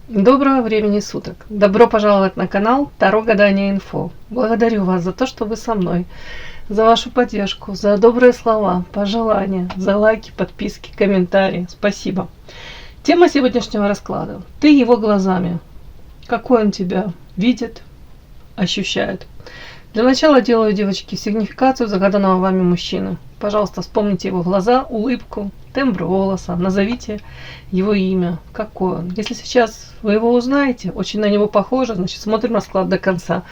Доброго времени суток! Добро пожаловать на канал Таро Гадание Инфо. Благодарю вас за то, что вы со мной, за вашу поддержку, за добрые слова, пожелания, за лайки, подписки, комментарии. Спасибо. Тема сегодняшнего расклада. Ты его глазами. Какой он тебя видит, ощущает. Для начала делаю, девочки, сигнификацию загаданного вами мужчины. Пожалуйста, вспомните его глаза, улыбку, тембр голоса, назовите его имя, какой он. Если сейчас вы его узнаете, очень на него похоже, значит смотрим расклад до конца.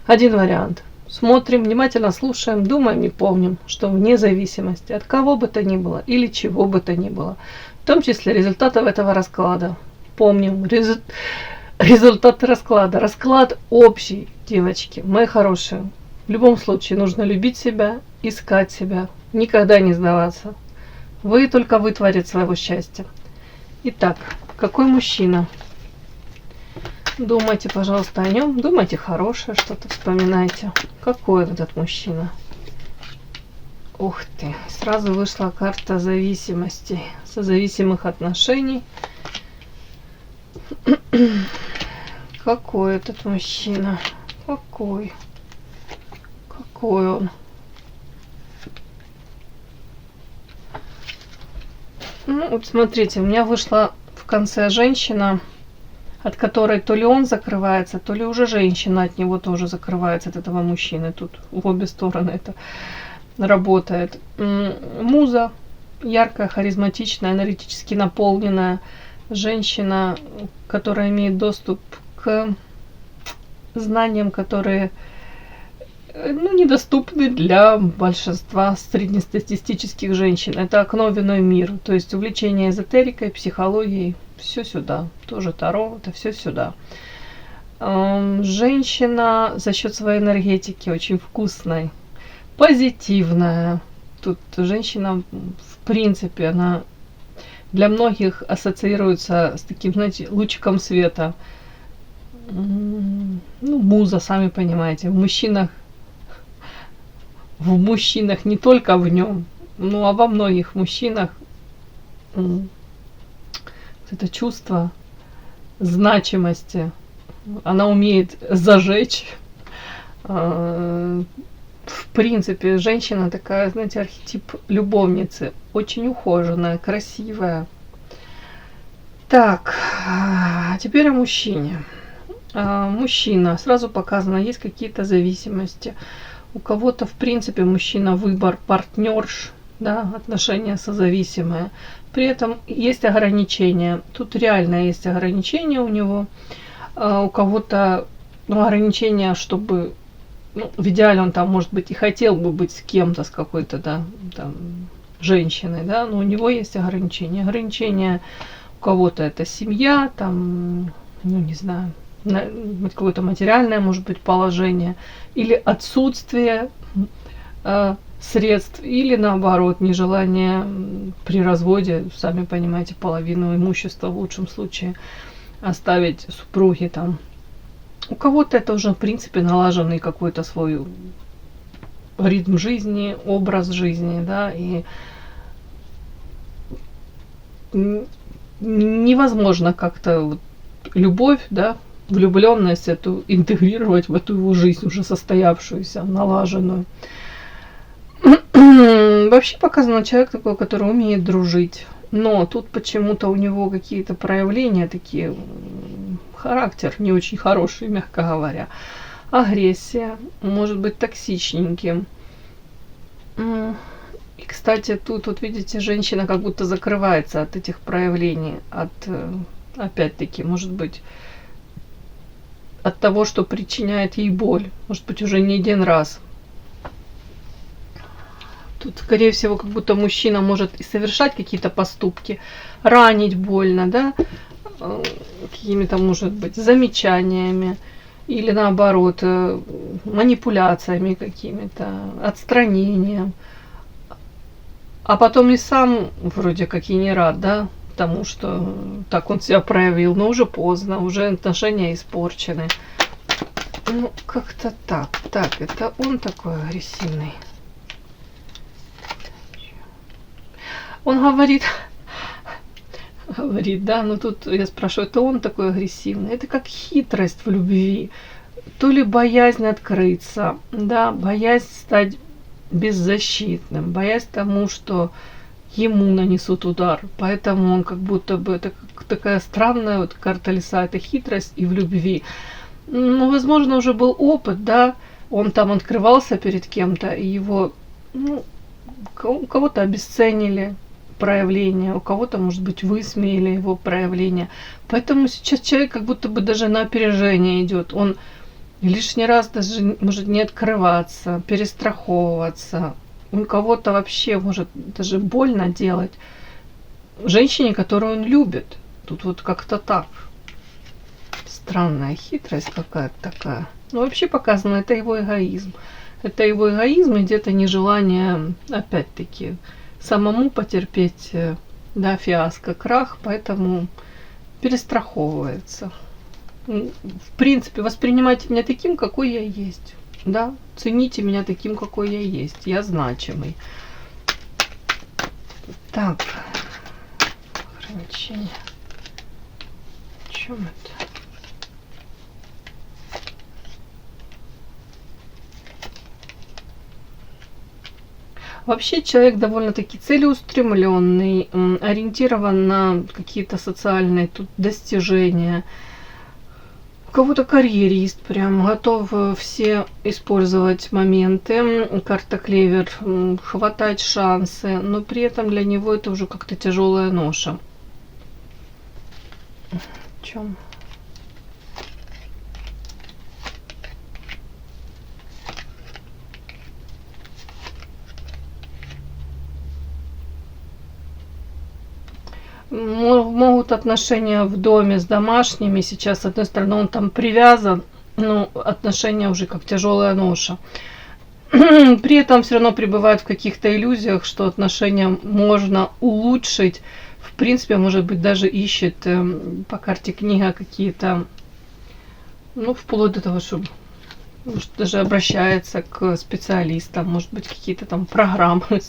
Один вариант. Смотрим, внимательно слушаем, думаем и помним, что вне зависимости от кого бы то ни было или чего бы то ни было, в том числе результатов этого расклада, помним результаты расклада. Расклад общий, девочки, мои хорошие. В любом случае нужно любить себя, искать себя, никогда не сдаваться. Вы только вы творец своего счастья. Итак, какой мужчина? Думайте, пожалуйста, о нем. Думайте хорошее, что-то вспоминайте. Какой этот мужчина? Ух ты, сразу вышла карта зависимости, созависимых отношений. Какой этот мужчина? Какой? Какой он? Ну, вот смотрите, у меня вышла в конце женщина, от которой то ли он закрывается, то ли уже женщина от него тоже закрывается, от этого мужчины. Тут в обе стороны это работает. Муза, яркая, харизматичная, энергетически наполненная женщина, которая имеет доступ к знаниям, которые недоступны для большинства среднестатистических женщин. Это окно в иной мир. То есть увлечение эзотерикой, психологией, все сюда. Тоже Таро, это все сюда. Женщина за счет своей энергетики очень вкусной, позитивная. Тут женщина, в принципе, она для многих ассоциируется с таким, знаете, лучиком света. Муза, сами понимаете, в мужчинах, не только в нем, а во многих мужчинах это чувство значимости, она умеет зажечь. В принципе, женщина такая, знаете, архетип любовницы, очень ухоженная, красивая. Так, теперь о мужчине. Мужчина, сразу показано, есть какие-то зависимости. У кого-то, в принципе, мужчина выбор партнерш, да, отношения созависимые. При этом есть ограничения. Тут реально есть ограничения у него. У кого-то ограничения, чтобы в идеале он там, может быть, и хотел бы быть с кем-то, с какой-то, да, там, женщиной, да, но у него есть ограничения. Ограничения у кого-то это семья, там, не знаю, какое-то материальное, может быть, положение, или отсутствие средств, или наоборот, нежелание при разводе, сами понимаете, половину имущества в лучшем случае оставить супруге там. У кого-то это уже, в принципе, налаженный какой-то свой ритм жизни, образ жизни, да, и невозможно как-то любовь, да, влюбленность эту интегрировать в эту его жизнь уже состоявшуюся, налаженную. Вообще показано человек такой, который умеет дружить. Но тут почему-то у него какие-то проявления такие, характер не очень хороший, мягко говоря. Агрессия, может быть токсичненьким. И, кстати, тут вот видите, женщина как будто закрывается от этих проявлений, опять-таки, может быть, от того, что причиняет ей боль. Может быть, уже не один раз. Тут, скорее всего, как будто мужчина может и совершать какие-то поступки, ранить больно, да, какими-то, может быть, замечаниями, или наоборот, манипуляциями какими-то, отстранением. А потом и сам вроде как и не рад, да, тому, что так он себя проявил, но уже поздно, уже отношения испорчены. Ну, как-то так. Так, это он такой агрессивный. Он говорит, говорит, да, но тут я спрашиваю, это он такой агрессивный? Это как хитрость в любви, то ли боязнь открыться, да, боязнь стать беззащитным, боязнь тому, что ему нанесут удар. Поэтому он как будто бы, это как такая странная вот карта лиса, это хитрость и в любви. Ну, возможно, уже был опыт, да, он там открывался перед кем-то, и его, ну, у кого-то обесценили проявление, у кого-то, может быть, высмеяли его проявление. Поэтому сейчас человек как будто бы даже на опережение идет. Он лишний раз даже может не открываться, перестраховываться. У кого-то вообще может даже больно делать женщине, которую он любит. Тут вот как-то так. Странная хитрость какая-то такая. Но вообще показано, это его эгоизм. Это его эгоизм и где-то нежелание, опять-таки, самому потерпеть, да, фиаско, крах, поэтому перестраховывается. В принципе, воспринимайте меня таким, какой я есть. Да, цените меня таким, какой я есть. Я значимый. Так, ограничение. В чем это? Вообще человек довольно-таки целеустремленный, ориентирован на какие-то социальные тут достижения. У кого-то карьерист, прям готов все использовать моменты, карта клевер, хватать шансы, но при этом для него это уже как-то тяжелая ноша. В чем? Могут отношения в доме с домашними. Сейчас, с одной стороны, он там привязан, но отношения уже как тяжелая ноша. При этом все равно пребывает в каких-то иллюзиях, что отношения можно улучшить. В принципе, может быть, даже ищет по карте книга какие-то, ну, вплоть до того, что может, даже обращается к специалистам, может быть, какие-то там программы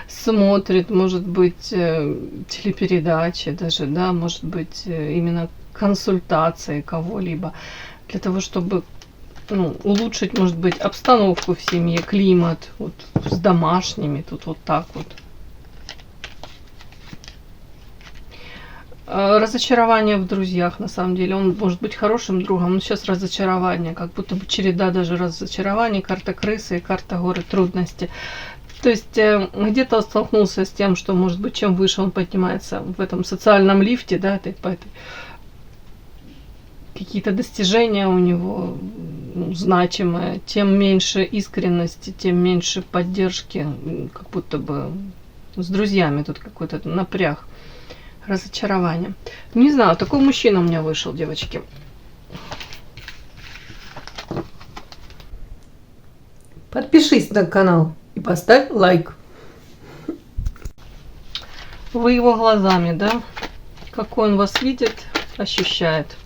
смотрит, может быть, телепередачи даже, да, может быть, именно консультации кого-либо, для того, чтобы, ну, улучшить, может быть, обстановку в семье, климат, вот, с домашними, тут вот так вот. Разочарование в друзьях, на самом деле. Он может быть хорошим другом, но сейчас разочарование, как будто бы череда даже разочарований, карта крысы и карта горы трудности. То есть где-то столкнулся с тем, что, может быть, чем выше он поднимается в этом социальном лифте, да, какие-то достижения у него значимые, тем меньше искренности, тем меньше поддержки, как будто бы с друзьями тут какой-то напряг. Разочарование. Не знаю, такой мужчина у меня вышел, девочки. Подпишись на канал и поставь лайк. Вы его глазами, да? Какой он вас видит, ощущает.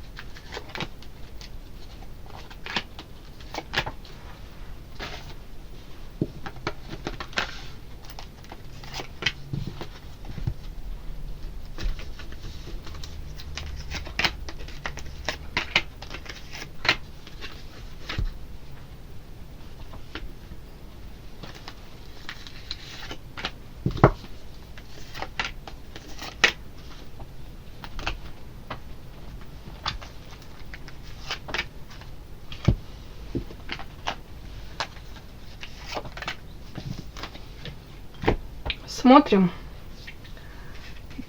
Смотрим.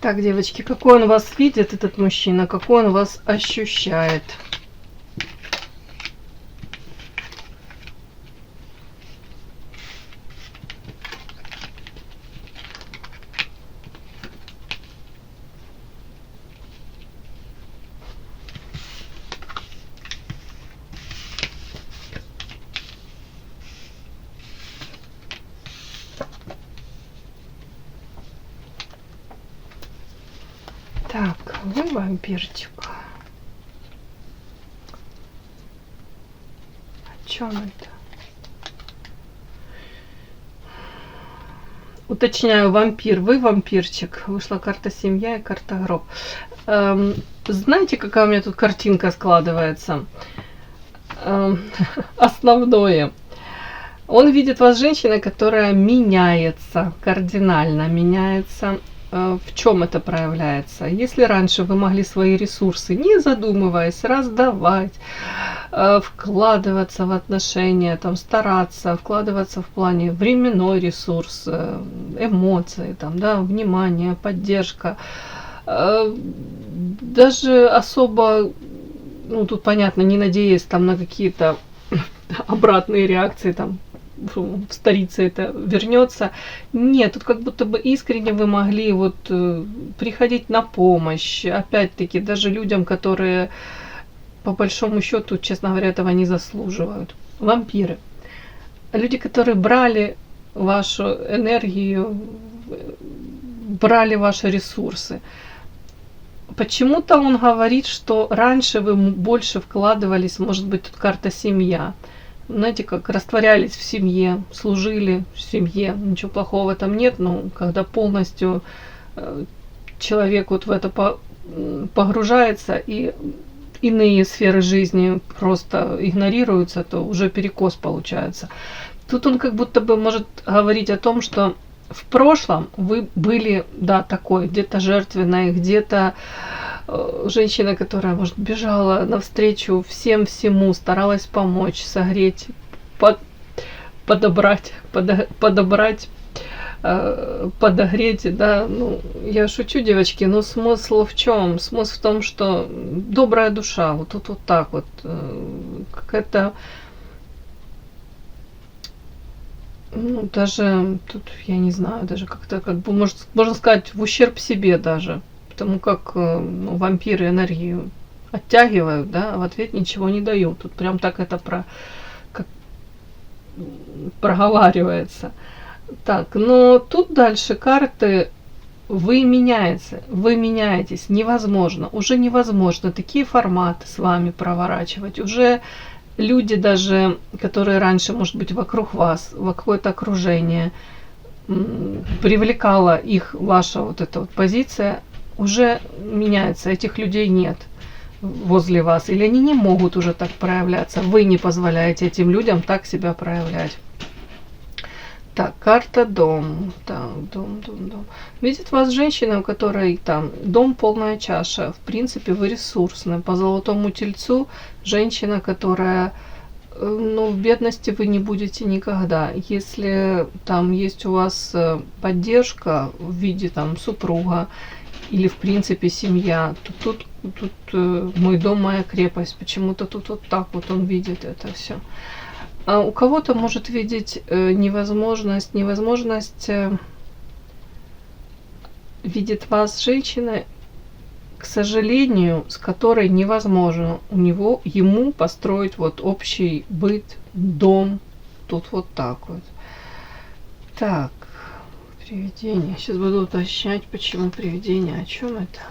Так, девочки, какой он вас видит, этот мужчина, какой он вас ощущает. Так, вы вампирчик. О чем это? Уточняю, вампир. Вы вампирчик. Вышла карта семья и карта гроб. Знаете, какая у меня тут картинка складывается? Основное. Он видит вас женщиной, которая меняется, кардинально меняется. В чем это проявляется? Если раньше вы могли свои ресурсы, не задумываясь, раздавать, вкладываться в отношения, там, стараться, вкладываться в плане временной ресурс, эмоции, там, да, внимание, поддержка, даже особо, ну тут понятно, не надеясь там на какие-то обратные реакции, там, в старице это вернется. Нет, тут как будто бы искренне вы могли вот приходить на помощь. Опять-таки, даже людям, которые по большому счету, честно говоря, этого не заслуживают. Вампиры. Люди, которые брали вашу энергию, брали ваши ресурсы. Почему-то он говорит, что раньше вы больше вкладывались, может быть, тут карта семья. Знаете, как растворялись в семье, служили в семье, ничего плохого в этом нет, но когда полностью человек вот в это погружается и иные сферы жизни просто игнорируются, то уже перекос получается. Тут он как будто бы может говорить о том, что в прошлом вы были, да, такой, где-то жертвенной, где-то женщина, которая, может, бежала навстречу всем всему, старалась помочь, согреть, подобрать, подогреть, да, ну, я шучу, девочки, но смысл в чем? Смысл в том, что добрая душа, вот тут вот так вот, какая-то, ну, даже, тут, я не знаю, даже как-то, как бы, можно сказать, в ущерб себе даже. Потому как ну, вампиры энергию оттягивают, да, а в ответ ничего не дают. Тут прям так это как проговаривается. Так, но тут дальше карты вы меняетесь, невозможно, уже невозможно такие форматы с вами проворачивать. Уже люди даже, которые раньше, может быть, вокруг вас, в какое-то окружение, привлекала их ваша вот эта вот позиция, уже меняется, этих людей нет возле вас, или они не могут уже так проявляться, вы не позволяете этим людям так себя проявлять. Так, карта дом. Так, дом. Видит вас женщина, у которой там дом полная чаша, в принципе вы ресурсны. По золотому тельцу женщина, которая, ну, в бедности вы не будете никогда. Если там есть у вас поддержка в виде там супруга, или в принципе семья, то тут мой дом, моя крепость. Почему-то тут вот так вот он видит это все. А у кого-то может видеть невозможность видит вас женщина, к сожалению, с которой невозможно ему построить вот общий быт, дом. Тут вот так вот. Так. Привидение. Сейчас буду уточнять, почему привидение, о чем это.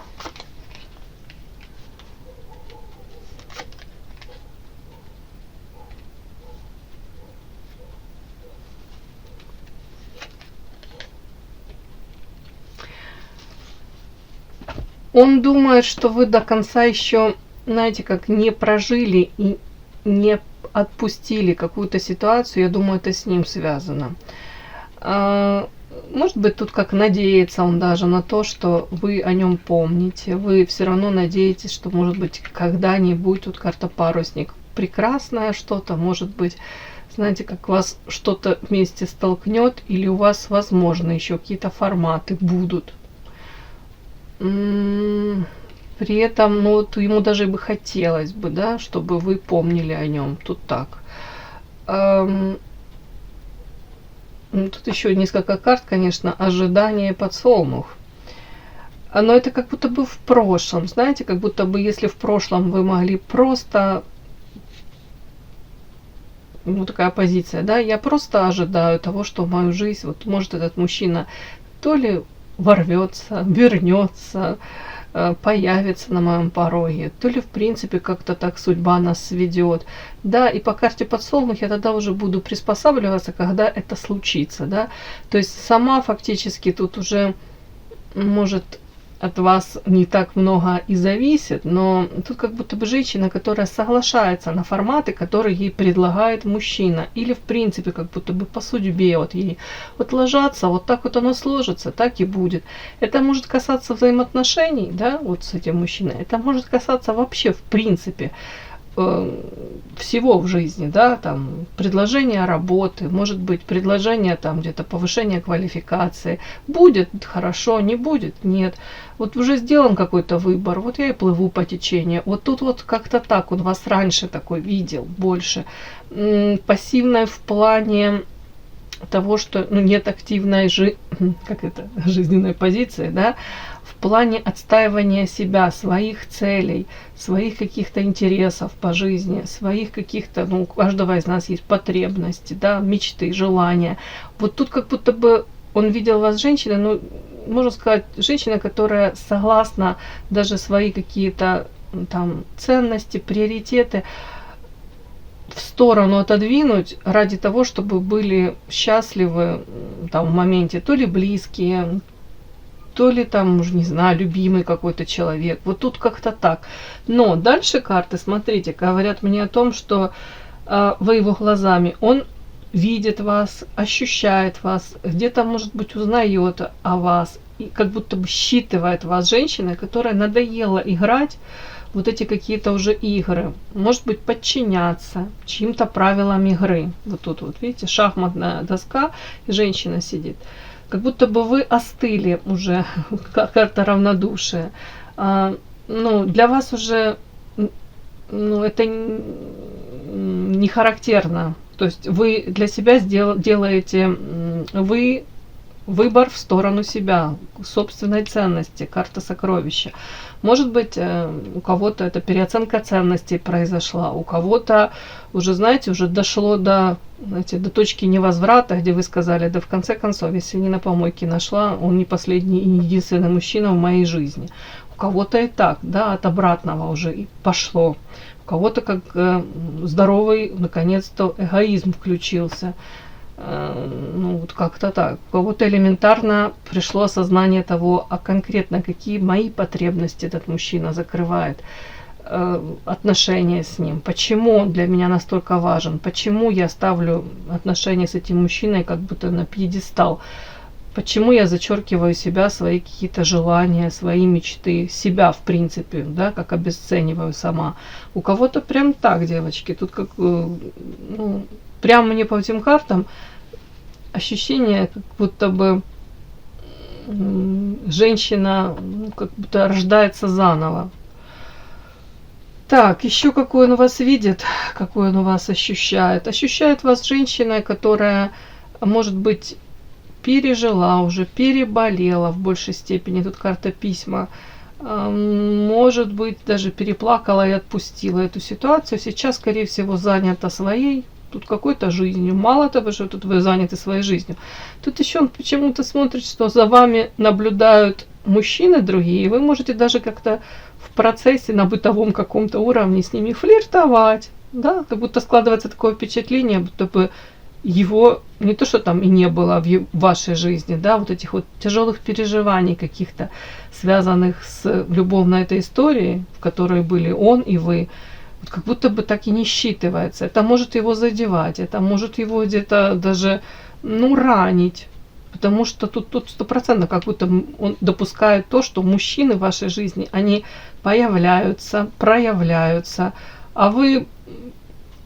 Он думает, что вы до конца еще, знаете, как не прожили и не отпустили какую-то ситуацию. Я думаю, это с ним связано. Может быть, тут как надеется он даже на то, что вы о нем помните. Вы все равно надеетесь, что, может быть, когда-нибудь, тут карта парусник, прекрасное что-то, может быть, знаете, как вас что-то вместе столкнет, или у вас, возможно, еще какие-то форматы будут. При этом, ну, вот ему даже бы хотелось бы, да, чтобы вы помнили о нем. Тут так. Тут еще несколько карт, конечно, ожидание, подсолнух. Но это как будто бы в прошлом, знаете, как будто бы если в прошлом вы могли просто, ну такая позиция, да, я просто ожидаю того, что в мою жизнь, вот может этот мужчина то ли ворвется, вернется, появится на моем пороге, то ли в принципе как-то так судьба нас сведет. Да, и по карте подсолнух я тогда уже буду приспосабливаться, когда это случится, да. То есть сама фактически тут уже может от вас не так много и зависит, но тут как будто бы женщина, которая соглашается на форматы, которые ей предлагает мужчина, или в принципе как будто бы по судьбе вот ей вот ложатся, вот так вот оно сложится, так и будет. Это может касаться взаимоотношений, да, вот с этим мужчиной, это может касаться вообще в принципе всего в жизни, да, там предложение работы, может быть предложение там где-то повышения квалификации, будет хорошо, не будет нет, вот уже сделан какой-то выбор, вот я и плыву по течению, вот тут вот как-то так он вас раньше такой видел больше, пассивной в плане того, что нет активной жизненной позиции, да, в плане отстаивания себя, своих целей, своих каких-то интересов по жизни, своих каких-то, у каждого из нас есть потребности, да, мечты, желания. Вот тут как будто бы он видел вас женщиной, можно сказать, женщина, которая согласна даже свои какие-то там ценности, приоритеты в сторону отодвинуть ради того, чтобы были счастливы там в моменте то ли близкие, то ли там, уже не знаю, любимый какой-то человек. Вот тут как-то так. Но дальше карты, смотрите, говорят мне о том, что вы его глазами, он видит вас, ощущает вас, где-то, может быть, узнает о вас, и как будто бы считывает вас женщиной, которая надоела играть вот эти какие-то уже игры, может быть, подчиняться чьим-то правилам игры. Вот тут вот, видите, шахматная доска, и женщина сидит. Как будто бы вы остыли уже, карта равнодушия. Для вас уже это не характерно. То есть вы для себя делаете выбор в сторону себя, собственной ценности, карта сокровища. Может быть, у кого-то это переоценка ценностей произошла, у кого-то уже, знаете, уже дошло до точки невозврата, где вы сказали, да в конце концов, если не на помойке нашла, он не последний и не единственный мужчина в моей жизни. У кого-то и так, да, от обратного уже и пошло. У кого-то как здоровый, наконец-то, эгоизм включился. Вот как-то так. У кого-то элементарно пришло осознание того, а конкретно какие мои потребности этот мужчина закрывает, отношения с ним, почему он для меня настолько важен, почему я ставлю отношения с этим мужчиной как будто на пьедестал, почему я зачеркиваю себя, свои какие-то желания, свои мечты, себя в принципе, да, как обесцениваю сама. У кого-то прям так, девочки, тут как, прям мне по этим картам ощущение, как будто бы женщина как будто рождается заново. Так, еще какой он вас видит, какой он вас ощущает. Ощущает вас женщина, которая, может быть, пережила уже, переболела в большей степени. Тут карта письма. Может быть, даже переплакала и отпустила эту ситуацию. Сейчас, скорее всего, занята своей, тут какой-то жизнью. Мало того, что тут вы заняты своей жизнью. Тут еще он почему-то смотрит, что за вами наблюдают мужчины другие. Вы можете даже как-то в процессе на бытовом каком-то уровне с ними флиртовать. Да? Как будто складывается такое впечатление, будто бы его не то, что там и не было в вашей жизни, да, вот этих вот тяжелых переживаний каких-то, связанных с любовной этой историей, в которой были он и вы, вот как будто бы так и не считывается. Это может его задевать, это может его где-то даже, ранить. Потому что тут 100% как будто он допускает то, что мужчины в вашей жизни, они появляются, проявляются, а вы,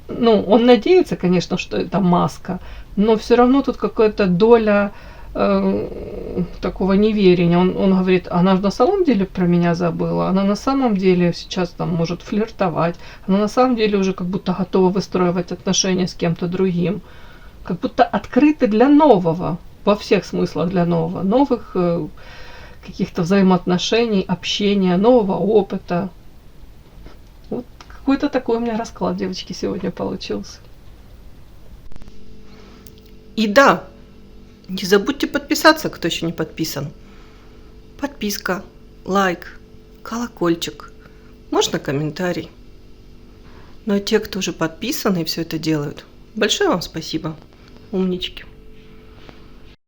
он надеется, конечно, что это маска, но все равно тут какая-то доля такого неверия. Он говорит, она на самом деле про меня забыла, она на самом деле сейчас там может флиртовать, она на самом деле уже как будто готова выстраивать отношения с кем-то другим, как будто открыты для нового, во всех смыслах для нового, новых каких-то взаимоотношений, общения, нового опыта. Вот какой-то такой у меня расклад, девочки, сегодня получился. И да, не забудьте подписаться, кто еще не подписан. Подписка, лайк, колокольчик, можно комментарий. Ну а те, кто уже подписаны и все это делают, большое вам спасибо. Умнички.